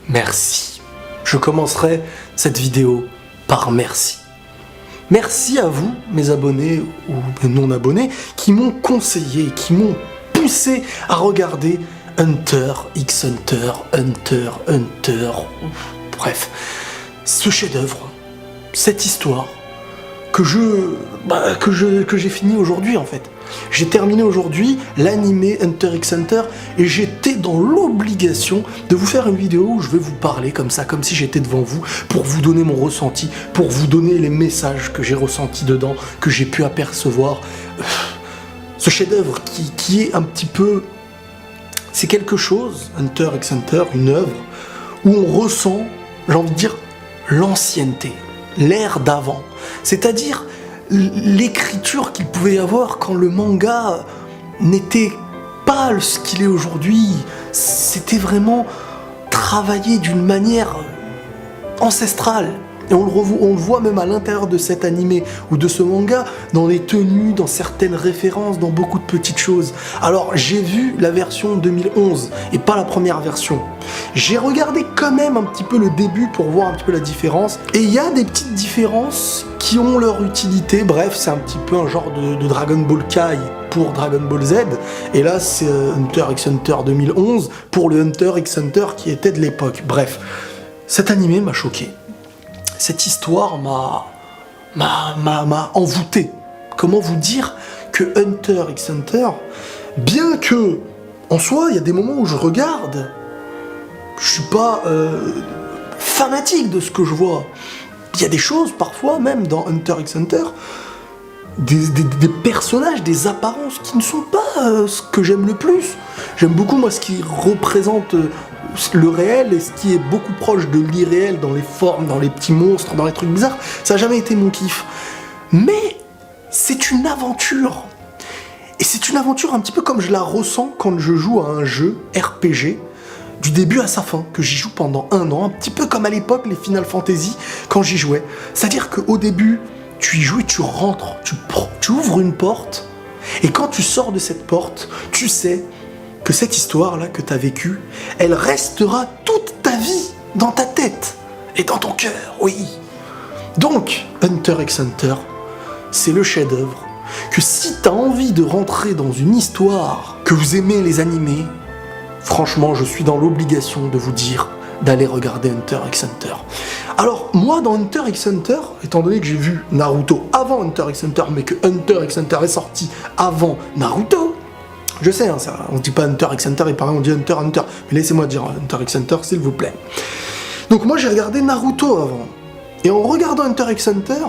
merci. Je commencerai cette vidéo par merci. Merci à vous, mes abonnés ou non abonnés, qui m'ont conseillé, qui m'ont poussé à regarder Hunter x Hunter, bref, ce chef-d'œuvre, cette histoire que j'ai fini aujourd'hui en fait. J'ai terminé aujourd'hui l'animé Hunter x Hunter et j'étais dans l'obligation de vous faire une vidéo où je vais vous parler comme ça, comme si j'étais devant vous, pour vous donner mon ressenti, pour vous donner les messages que j'ai ressentis dedans, que j'ai pu apercevoir. Ce chef-d'œuvre qui est un petit peu... C'est quelque chose, Hunter x Hunter, une œuvre, où on ressent, j'ai envie de dire, l'ancienneté, l'ère d'avant. C'est-à-dire l'écriture qu'il pouvait y avoir quand le manga n'était pas ce qu'il est aujourd'hui. C'était vraiment travaillé d'une manière ancestrale. Et on le voit même à l'intérieur de cet animé ou de ce manga, dans les tenues, dans certaines références, dans beaucoup de petites choses. Alors j'ai vu la version 2011 et pas la première version. J'ai regardé quand même un petit peu le début pour voir un petit peu la différence. Et il y a des petites différences qui ont leur utilité. Bref, c'est un petit peu un genre de Dragon Ball Kai pour Dragon Ball Z. Et là, c'est Hunter x Hunter 2011 pour le Hunter x Hunter qui était de l'époque. Bref, cet animé m'a choqué. Cette histoire m'a envoûté. Comment vous dire que Hunter x Hunter, bien que, en soi, il y a des moments où je regarde, je suis pas fanatique de ce que je vois. Il y a des choses, parfois, même dans Hunter x Hunter, des personnages, des apparences qui ne sont pas ce que j'aime le plus. J'aime beaucoup, moi, ce qui représente le réel et ce qui est beaucoup proche de l'irréel dans les formes, dans les petits monstres, dans les trucs bizarres. Ça n'a jamais été mon kiff. Mais c'est une aventure. Et c'est une aventure un petit peu comme je la ressens quand je joue à un jeu RPG, du début à sa fin, que j'y joue pendant 1 an, un petit peu comme à l'époque les Final Fantasy, quand j'y jouais. C'est-à-dire qu'au début, tu y joues et tu rentres, tu ouvres une porte, et quand tu sors de cette porte, tu sais que cette histoire-là que tu as vécue, elle restera toute ta vie dans ta tête et dans ton cœur, oui. Donc, Hunter x Hunter, c'est le chef-d'œuvre que si tu as envie de rentrer dans une histoire, que vous aimez les animés, franchement, je suis dans l'obligation de vous dire d'aller regarder Hunter x Hunter. Alors, moi, dans Hunter x Hunter, étant donné que j'ai vu Naruto avant Hunter x Hunter, mais que Hunter x Hunter est sorti avant Naruto, je sais, hein, ça, on dit pas Hunter x Hunter et pareil, on dit Hunter Hunter. Mais laissez-moi dire Hunter x Hunter, s'il vous plaît. Donc moi, j'ai regardé Naruto avant. Et en regardant Hunter x Hunter,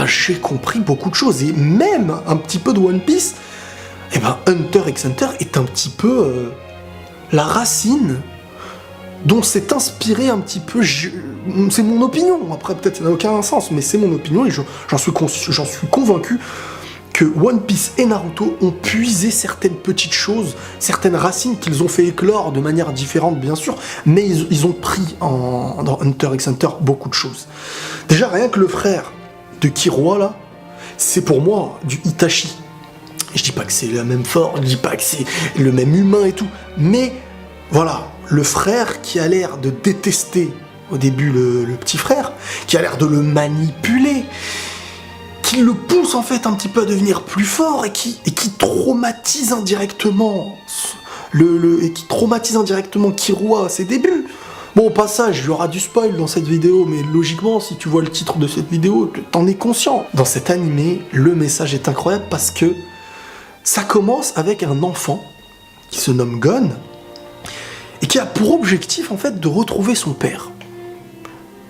j'ai compris beaucoup de choses. Et même un petit peu de One Piece, Hunter x Hunter est un petit peu la racine dont s'est inspiré un petit peu... C'est mon opinion. Après, peut-être ça n'a aucun sens, mais c'est mon opinion et j'en suis convaincu que One Piece et Naruto ont puisé certaines petites choses, certaines racines qu'ils ont fait éclore de manière différente bien sûr, mais ils ont pris dans Hunter x Hunter beaucoup de choses. Déjà rien que le frère de Killua là, c'est pour moi du Itachi. Je dis pas que c'est la même forme, je dis pas que c'est le même humain et tout, mais voilà, le frère qui a l'air de détester au début le petit frère, qui a l'air de le manipuler, qui le pousse en fait un petit peu à devenir plus fort et qui traumatise indirectement Killua à ses débuts. Bon, au passage, il y aura du spoil dans cette vidéo, mais logiquement, si tu vois le titre de cette vidéo, t'en es conscient. Dans cet animé, le message est incroyable parce que ça commence avec un enfant qui se nomme Gon et qui a pour objectif en fait de retrouver son père.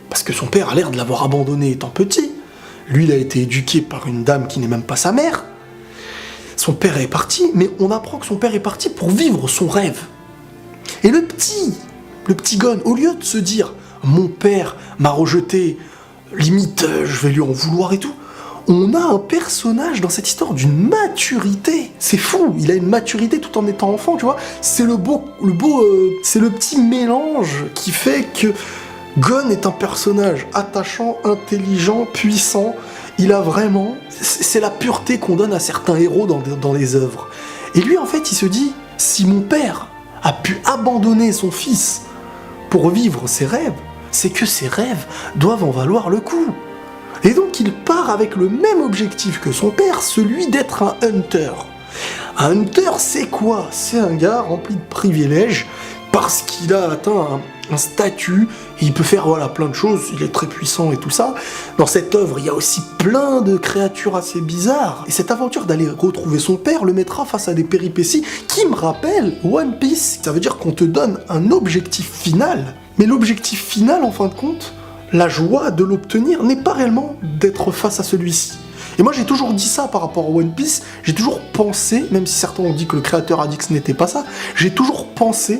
Parce que son père a l'air de l'avoir abandonné étant petit. Lui, il a été éduqué par une dame qui n'est même pas sa mère. Son père est parti, mais on apprend que son père est parti pour vivre son rêve. Et le petit Gon, au lieu de se dire « Mon père m'a rejeté, limite, je vais lui en vouloir et tout », on a un personnage dans cette histoire d'une maturité. C'est fou, il a une maturité tout en étant enfant, tu vois. C'est c'est le petit mélange qui fait que Gon est un personnage attachant, intelligent, puissant. Il a vraiment... C'est la pureté qu'on donne à certains héros dans les œuvres. Et lui, en fait, il se dit, si mon père a pu abandonner son fils pour vivre ses rêves, c'est que ses rêves doivent en valoir le coup. Et donc il part avec le même objectif que son père, celui d'être un hunter. Un hunter, c'est quoi? C'est un gars rempli de privilèges parce qu'il a atteint un statut, et il peut faire plein de choses, il est très puissant et tout ça. Dans cette œuvre, il y a aussi plein de créatures assez bizarres. Et cette aventure d'aller retrouver son père le mettra face à des péripéties qui me rappellent One Piece. Ça veut dire qu'on te donne un objectif final, mais l'objectif final, en fin de compte, la joie de l'obtenir n'est pas réellement d'être face à celui-ci. Et moi j'ai toujours dit ça par rapport à One Piece, j'ai toujours pensé, même si certains ont dit que le créateur a dit que ce n'était pas ça, j'ai toujours pensé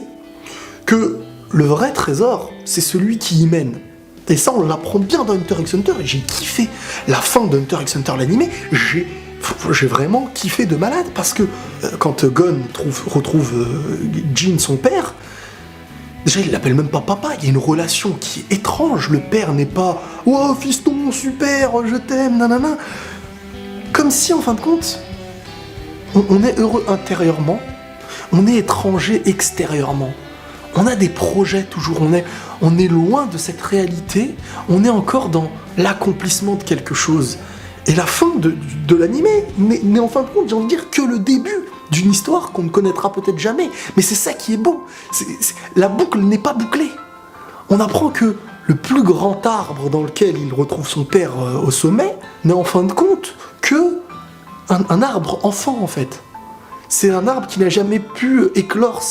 que le vrai trésor, c'est celui qui y mène. Et ça, on l'apprend bien dans Hunter x Hunter, et j'ai kiffé. La fin de Hunter x Hunter, l'animé, j'ai vraiment kiffé de malade, parce que quand Gon retrouve Jin, son père, déjà, il l'appelle même pas papa, il y a une relation qui est étrange. Le père n'est pas « Oh, fiston, super, je t'aime, nanana ». Comme si, en fin de compte, on est heureux intérieurement, on est étranger extérieurement. On a des projets toujours, on est loin de cette réalité, on est encore dans l'accomplissement de quelque chose. Et la fin de l'animé n'est en fin de compte, j'ai envie de dire, que le début d'une histoire qu'on ne connaîtra peut-être jamais. Mais c'est ça qui est beau. La boucle n'est pas bouclée. On apprend que le plus grand arbre dans lequel il retrouve son père au sommet n'est en fin de compte que un arbre enfant, en fait. C'est un arbre qui n'a jamais pu éclore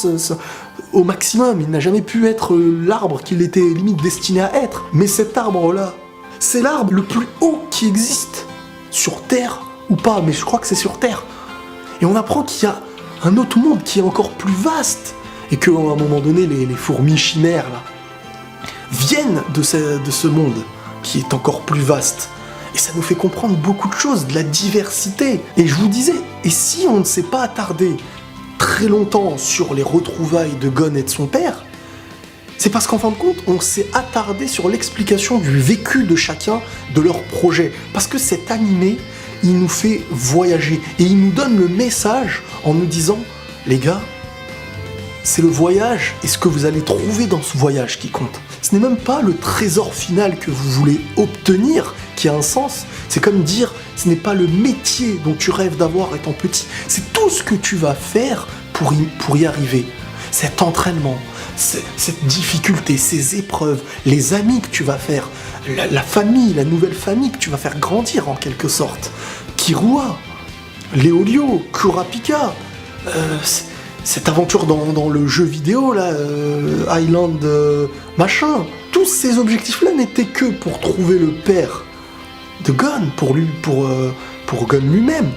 au maximum. Il n'a jamais pu être l'arbre qu'il était limite destiné à être. Mais cet arbre-là, c'est l'arbre le plus haut qui existe. Sur Terre ou pas, mais je crois que c'est sur Terre. Et on apprend qu'il y a un autre monde qui est encore plus vaste, et qu'à un moment donné, les fourmis chimères là, viennent de ce monde qui est encore plus vaste. Et ça nous fait comprendre beaucoup de choses, de la diversité. Et je vous disais, et si on ne s'est pas attardé très longtemps sur les retrouvailles de Gon et de son père, c'est parce qu'en fin de compte, on s'est attardé sur l'explication du vécu de chacun, de leur projet. Parce que cet animé, il nous fait voyager. Et il nous donne le message en nous disant, les gars, c'est le voyage et ce que vous allez trouver dans ce voyage qui compte. Ce n'est même pas le trésor final que vous voulez obtenir qui a un sens. C'est comme dire, ce n'est pas le métier dont tu rêves d'avoir étant petit. C'est tout ce que tu vas faire pour y arriver. Cet entraînement, cette difficulté, ces épreuves, les amis que tu vas faire, la famille, la nouvelle famille que tu vas faire grandir en quelque sorte. Killua, Léolio, Kurapika, cette aventure dans le jeu vidéo, là, Island machin, tous ces objectifs-là n'étaient que pour trouver le père de Gon, pour Gon lui-même.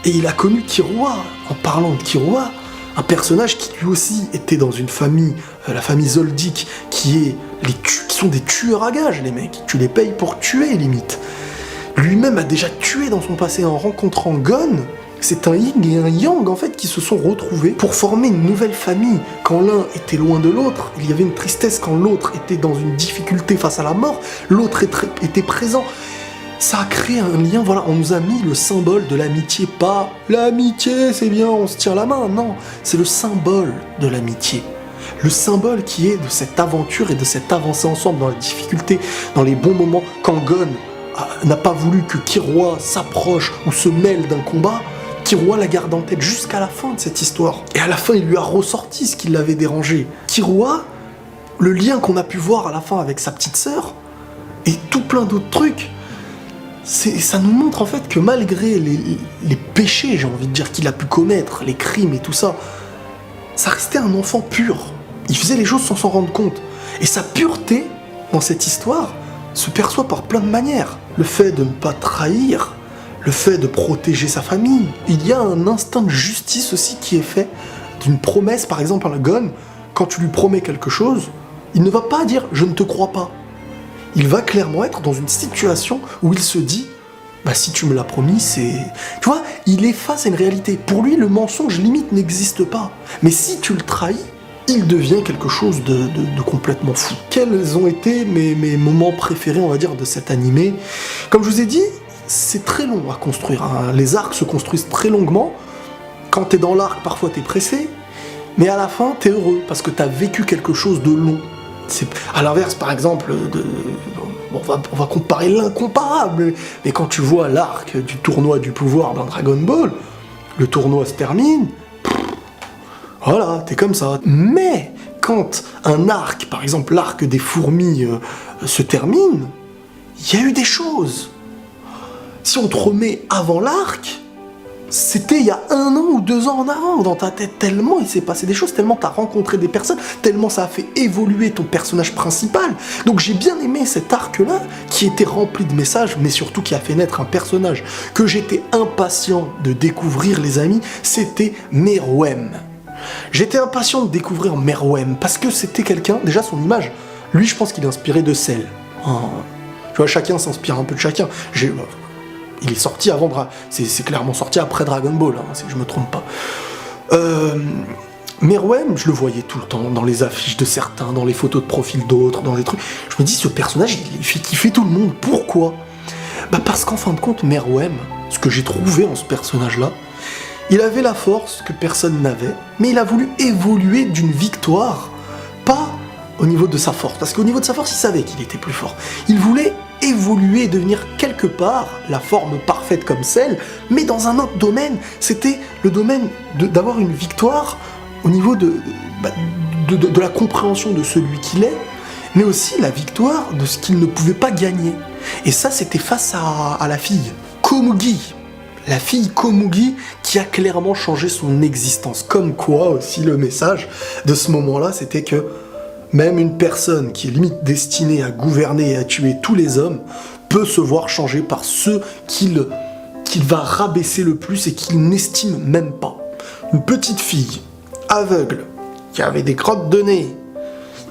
Et il a connu Killua. En parlant de Killua, un personnage qui lui aussi était dans une famille, la famille Zoldyck, qui sont des tueurs à gages, les mecs. Tu les payes pour tuer, limite. Lui-même a déjà tué dans son passé en rencontrant Gon. C'est un yin et un yang, en fait, qui se sont retrouvés pour former une nouvelle famille. Quand l'un était loin de l'autre, il y avait une tristesse. Quand l'autre était dans une difficulté face à la mort, l'autre était présent. Ça a créé un lien, voilà, on nous a mis le symbole de l'amitié, pas l'amitié, c'est bien, on se tient la main, non, c'est le symbole de l'amitié. Le symbole qui est de cette aventure et de cette avancée ensemble dans la difficulté, dans les bons moments, quand Gon n'a pas voulu que Killua s'approche ou se mêle d'un combat, Killua la garde en tête jusqu'à la fin de cette histoire. Et à la fin, il lui a ressorti ce qui l'avait dérangé. Killua, le lien qu'on a pu voir à la fin avec sa petite sœur, et tout plein d'autres trucs, ça nous montre en fait que malgré les péchés, j'ai envie de dire, qu'il a pu commettre, les crimes et tout ça, ça restait un enfant pur. Il faisait les choses sans s'en rendre compte. Et sa pureté, dans cette histoire, se perçoit par plein de manières. Le fait de ne pas trahir, le fait de protéger sa famille. Il y a un instinct de justice aussi qui est fait d'une promesse, par exemple à Gon, quand tu lui promets quelque chose, il ne va pas dire « je ne te crois pas ». Il va clairement être dans une situation où il se dit « bah si tu me l'as promis, c'est... » Tu vois, il est face à une réalité. Pour lui, le mensonge limite n'existe pas. Mais si tu le trahis, il devient quelque chose de complètement fou. Quels ont été mes moments préférés, on va dire, de cet animé? Comme je vous ai dit, c'est très long à construire. Hein. Les arcs se construisent très longuement. Quand t'es dans l'arc, parfois t'es pressé. Mais à la fin, t'es heureux parce que t'as vécu quelque chose de long. À l'inverse, par exemple, on va comparer l'incomparable, mais quand tu vois l'arc du tournoi du pouvoir dans Dragon Ball, le tournoi se termine, voilà, t'es comme ça. Mais quand un arc, par exemple l'arc des fourmis, se termine, il y a eu des choses. Si on te remet avant l'arc, c'était il y a 1 an ou 2 ans en avant dans ta tête, tellement il s'est passé des choses, tellement t'as rencontré des personnes, tellement ça a fait évoluer ton personnage principal. Donc j'ai bien aimé cet arc-là, qui était rempli de messages, mais surtout qui a fait naître un personnage que j'étais impatient de découvrir, les amis, c'était Meruem. J'étais impatient de découvrir Meruem, parce que c'était quelqu'un, déjà son image, lui je pense qu'il est inspiré de Cell. Tu vois, chacun s'inspire un peu de chacun. Il est sorti avant, c'est clairement sorti après Dragon Ball, si je me trompe pas. Meruem, je le voyais tout le temps, dans les affiches de certains, dans les photos de profil d'autres, dans les trucs. Je me dis, ce personnage, il fait kiffer tout le monde. Pourquoi ? Parce qu'en fin de compte, Meruem, ce que j'ai trouvé en ce personnage-là, il avait la force que personne n'avait, mais il a voulu évoluer d'une victoire, pas au niveau de sa force. Parce qu'au niveau de sa force, il savait qu'il était plus fort. Il voulait évoluer et devenir quelque part la forme parfaite comme celle, mais dans un autre domaine. C'était le domaine d'avoir une victoire au niveau de la compréhension de celui qu'il est, mais aussi la victoire de ce qu'il ne pouvait pas gagner. Et ça, c'était face à la fille Komugi. La fille Komugi qui a clairement changé son existence. Comme quoi aussi le message de ce moment-là, c'était que même une personne qui est limite destinée à gouverner et à tuer tous les hommes peut se voir changer par ceux qu'il va rabaisser le plus et qu'il n'estime même pas. Une petite fille aveugle, qui avait des crottes de nez,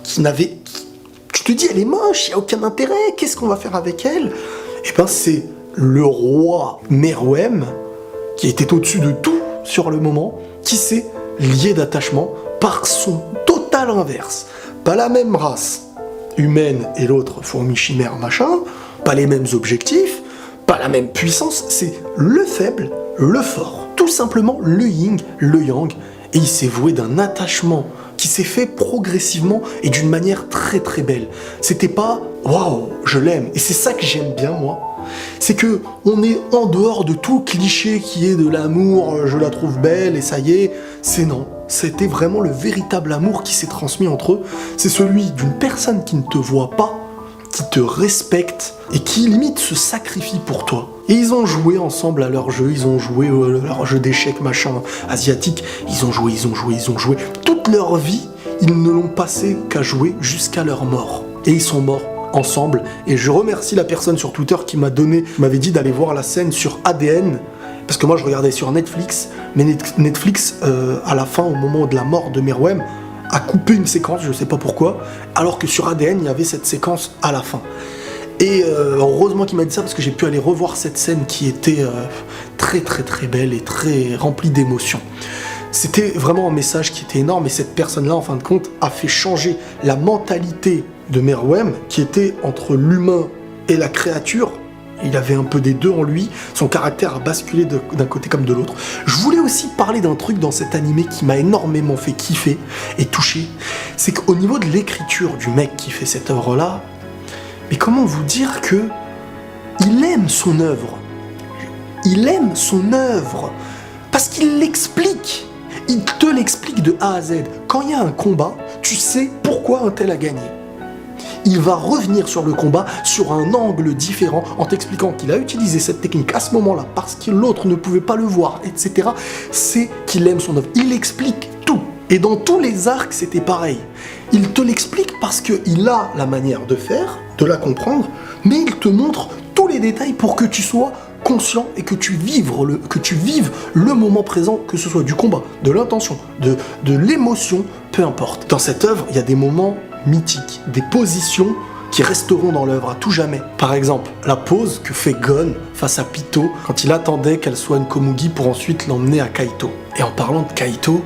tu te dis elle est moche, il n'y a aucun intérêt, qu'est-ce qu'on va faire avec elle ? Et ben c'est le roi Meruem, qui était au-dessus de tout sur le moment, qui s'est lié d'attachement par son total inverse. Pas la même race humaine et l'autre fourmi chimère machin, pas les mêmes objectifs, pas la même puissance, c'est le faible, le fort. Tout simplement le yin, le yang, et il s'est voué d'un attachement qui s'est fait progressivement et d'une manière très très belle. C'était pas « waouh, je l'aime », et c'est ça que j'aime bien moi. C'est que on est en dehors de tout cliché qui est de l'amour, je la trouve belle et ça y est, c'est non. C'était vraiment le véritable amour qui s'est transmis entre eux. C'est celui d'une personne qui ne te voit pas, qui te respecte et qui limite se sacrifie pour toi. Et ils ont joué ensemble à leur jeu, ils ont joué à leur jeu d'échecs machin asiatique, ils ont joué. Toute leur vie, ils ne l'ont passé qu'à jouer jusqu'à leur mort. Et ils sont morts ensemble. Et je remercie la personne sur Twitter qui m'avait dit d'aller voir la scène sur ADN, parce que moi je regardais sur Netflix, mais Netflix, à la fin, au moment de la mort de Meruem, a coupé une séquence, je sais pas pourquoi, alors que sur ADN, il y avait cette séquence à la fin. Et heureusement qu'il m'a dit ça, parce que j'ai pu aller revoir cette scène qui était très très très belle et très remplie d'émotions. C'était vraiment un message qui était énorme, et cette personne-là, en fin de compte, a fait changer la mentalité de Meruem, qui était entre l'humain et la créature. Il avait un peu des deux en lui, son caractère a basculé d'un côté comme de l'autre. Je voulais aussi parler d'un truc dans cet animé qui m'a énormément fait kiffer et toucher, c'est qu'au niveau de l'écriture du mec qui fait cette œuvre-là, mais comment vous dire que il aime son œuvre. Il aime son œuvre, parce qu'il l'explique. Il te l'explique de A à Z. Quand il y a un combat, tu sais pourquoi un tel a gagné. Il va revenir sur le combat sur un angle différent en t'expliquant qu'il a utilisé cette technique à ce moment-là parce que l'autre ne pouvait pas le voir, etc. C'est qu'il aime son œuvre. Il explique tout. Et dans tous les arcs, c'était pareil. Il te l'explique parce qu'il a la manière de faire, de la comprendre, mais il te montre tous les détails pour que tu sois conscient et que tu vives le moment présent, que ce soit du combat, de l'intention, de l'émotion, peu importe. Dans cette œuvre, il y a des moments mythiques, des positions qui resteront dans l'œuvre à tout jamais. Par exemple, la pose que fait Gon face à Pitou quand il attendait qu'elle soit une Komugi pour ensuite l'emmener à Kaito. Et en parlant de Kaito,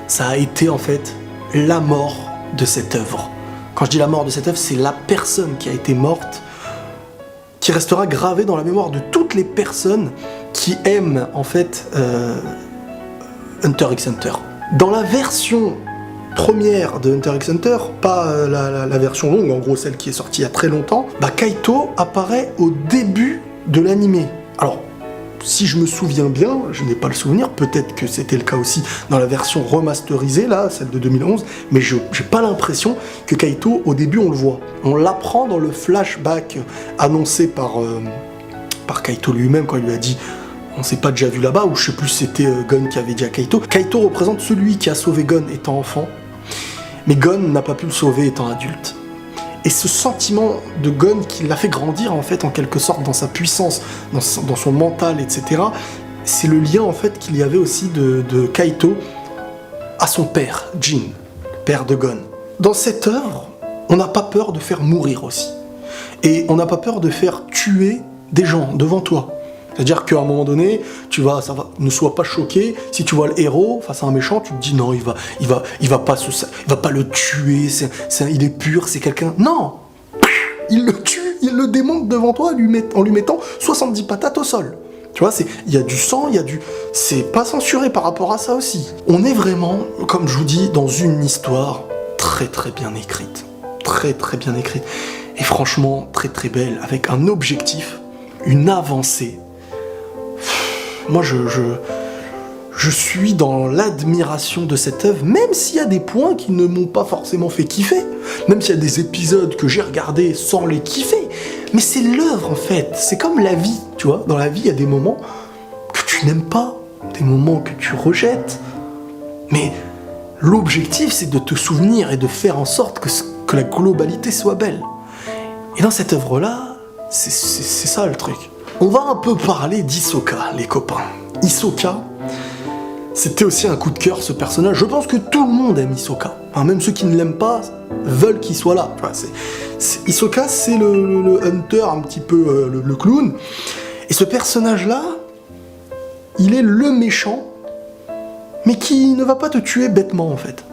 ça a été en fait la mort de cette œuvre. Quand je dis la mort de cette œuvre, c'est la personne qui a été morte qui restera gravée dans la mémoire de toutes les personnes qui aiment en fait Hunter x Hunter. Dans la version première de Hunter x Hunter, pas la version longue, en gros celle qui est sortie il y a très longtemps, bah Kaito apparaît au début de l'animé. Alors, si je me souviens bien, je n'ai pas le souvenir, peut-être que c'était le cas aussi dans la version remasterisée, là, celle de 2011, mais j'ai pas l'impression que Kaito, au début, on le voit. On l'apprend dans le flashback annoncé par Kaito lui-même, quand il lui a dit « on s'est pas déjà vu là-bas », ou je sais plus si c'était Gon qui avait dit à Kaito. Kaito représente celui qui a sauvé Gon étant enfant, mais Gon n'a pas pu le sauver étant adulte. Et ce sentiment de Gon qui l'a fait grandir en fait en quelque sorte dans sa puissance, dans son mental, etc. C'est le lien en fait qu'il y avait aussi de Kaito à son père, Jin, père de Gon. Dans cette œuvre, on n'a pas peur de faire mourir aussi. Et on n'a pas peur de faire tuer des gens devant toi. C'est-à-dire qu'à un moment donné, ne sois pas choqué. Si tu vois le héros face à un méchant, tu te dis non, il va pas le tuer. Il est pur, c'est quelqu'un. Non, il le tue, il le démonte devant toi en lui mettant 70 patates au sol. Tu vois, il y a du sang, c'est pas censuré par rapport à ça aussi. On est vraiment, comme je vous dis, dans une histoire très très bien écrite, très très bien écrite, et franchement très très belle, avec un objectif, une avancée. Moi, je suis dans l'admiration de cette œuvre, même s'il y a des points qui ne m'ont pas forcément fait kiffer, même s'il y a des épisodes que j'ai regardés sans les kiffer, mais c'est l'œuvre en fait, c'est comme la vie, tu vois, dans la vie il y a des moments que tu n'aimes pas, des moments que tu rejettes, mais l'objectif c'est de te souvenir et de faire en sorte que la globalité soit belle. Et dans cette œuvre-là, c'est ça le truc. On va un peu parler d'Hisoka, les copains. Hisoka, c'était aussi un coup de cœur, ce personnage. Je pense que tout le monde aime Hisoka. Enfin, même ceux qui ne l'aiment pas veulent qu'il soit là. Enfin, Hisoka, c'est le hunter, un petit peu le clown. Et ce personnage-là, il est le méchant, mais qui ne va pas te tuer bêtement, en fait.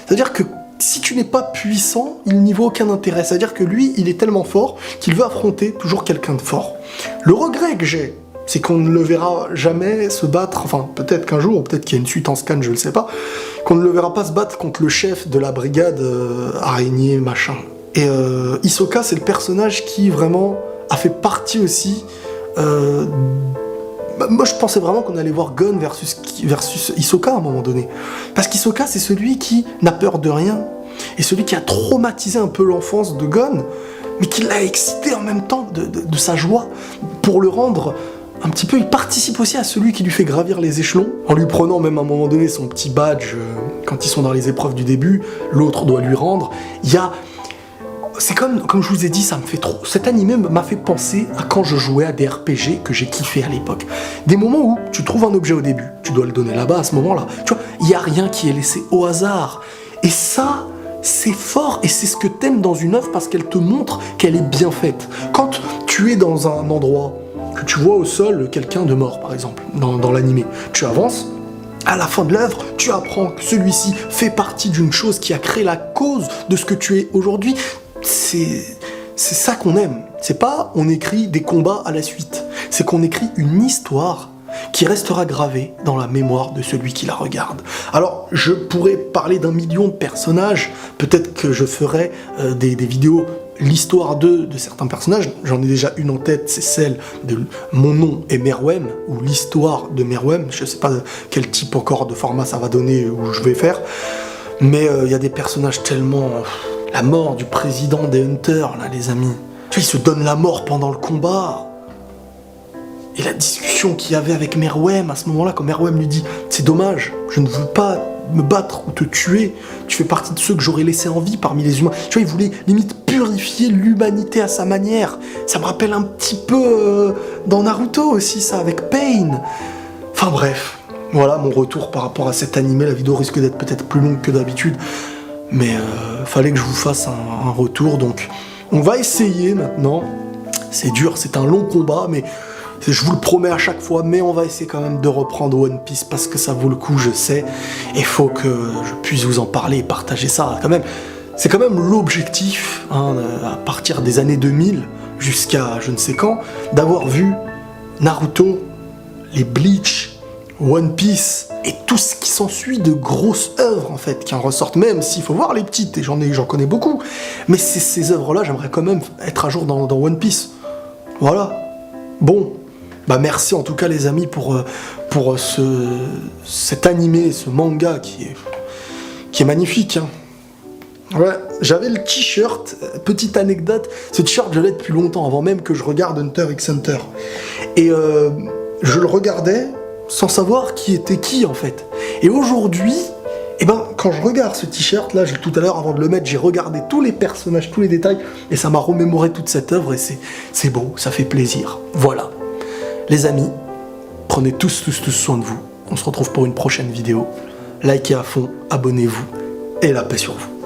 C'est-à-dire que si tu n'es pas puissant, il n'y voit aucun intérêt. C'est-à-dire que lui, il est tellement fort qu'il veut affronter toujours quelqu'un de fort. Le regret que j'ai, c'est qu'on ne le verra jamais se battre, enfin peut-être qu'un jour, peut-être qu'il y a une suite en scan, je ne sais pas, qu'on ne le verra pas se battre contre le chef de la brigade araignée, machin. Et Hisoka, c'est le personnage qui vraiment a fait partie aussi... Moi je pensais vraiment qu'on allait voir Gon versus Hisoka à un moment donné. Parce qu'Hisoka c'est celui qui n'a peur de rien, et celui qui a traumatisé un peu l'enfance de Gon, mais qui l'a excité en même temps de sa joie, pour le rendre un petit peu... Il participe aussi à celui qui lui fait gravir les échelons, en lui prenant même à un moment donné son petit badge, quand ils sont dans les épreuves du début, l'autre doit lui rendre. Il y a... C'est comme je vous ai dit, ça me fait trop... Cet animé m'a fait penser à quand je jouais à des RPG que j'ai kiffé à l'époque. Des moments où tu trouves un objet au début, tu dois le donner là-bas à ce moment-là. Tu vois, il n'y a rien qui est laissé au hasard. Et ça, c'est fort, et c'est ce que t'aimes dans une œuvre parce qu'elle te montre qu'elle est bien faite. Quand tu es dans un endroit, que tu vois au sol quelqu'un de mort, par exemple, dans l'animé, tu avances, à la fin de l'œuvre, tu apprends que celui-ci fait partie d'une chose qui a créé la cause de ce que tu es aujourd'hui. C'est ça qu'on aime. C'est pas on écrit des combats à la suite. C'est qu'on écrit une histoire qui restera gravée dans la mémoire de celui qui la regarde. Alors, je pourrais parler d'un million de personnages. Peut-être que je ferai des vidéos l'histoire de certains personnages. J'en ai déjà une en tête, c'est celle de Mon nom est Meruem, ou l'histoire de Meruem. Je sais pas quel type encore de format ça va donner ou je vais faire. Mais il y a des personnages tellement... La mort du président des Hunters, là, les amis. Tu vois, il se donne la mort pendant le combat. Et la discussion qu'il y avait avec Meruem à ce moment-là, quand Meruem lui dit « C'est dommage, je ne veux pas me battre ou te tuer. Tu fais partie de ceux que j'aurais laissé en vie parmi les humains. » Tu vois, il voulait limite purifier l'humanité à sa manière. Ça me rappelle un petit peu dans Naruto aussi, ça, avec Pain. Enfin bref, voilà mon retour par rapport à cet animé. La vidéo risque d'être peut-être plus longue que d'habitude. Mais fallait que je vous fasse un retour, donc on va essayer maintenant. C'est dur, c'est un long combat, mais je vous le promets à chaque fois, mais on va essayer quand même de reprendre One Piece parce que ça vaut le coup, je sais. Et il faut que je puisse vous en parler et partager ça quand même. C'est quand même l'objectif, hein, à partir des années 2000 jusqu'à je ne sais quand, d'avoir vu Naruto, les Bleach, One Piece et tout ce qui s'ensuit de grosses œuvres en fait qui en ressortent, même s'il faut voir les petites et j'en connais beaucoup, mais ces œuvres-là, j'aimerais quand même être à jour dans One Piece. Voilà. Bon, bah merci en tout cas les amis pour cet animé, ce manga qui est magnifique. Hein. Ouais, j'avais le t-shirt, petite anecdote, ce t-shirt je l'ai depuis longtemps, avant même que je regarde Hunter x Hunter. Et je le regardais sans savoir qui était qui en fait. Et aujourd'hui, eh ben, quand je regarde ce t-shirt, là, tout à l'heure avant de le mettre, j'ai regardé tous les personnages, tous les détails, et ça m'a remémoré toute cette œuvre, et c'est beau, ça fait plaisir. Voilà. Les amis, prenez tous soin de vous. On se retrouve pour une prochaine vidéo. Likez à fond, abonnez-vous, et la paix sur vous.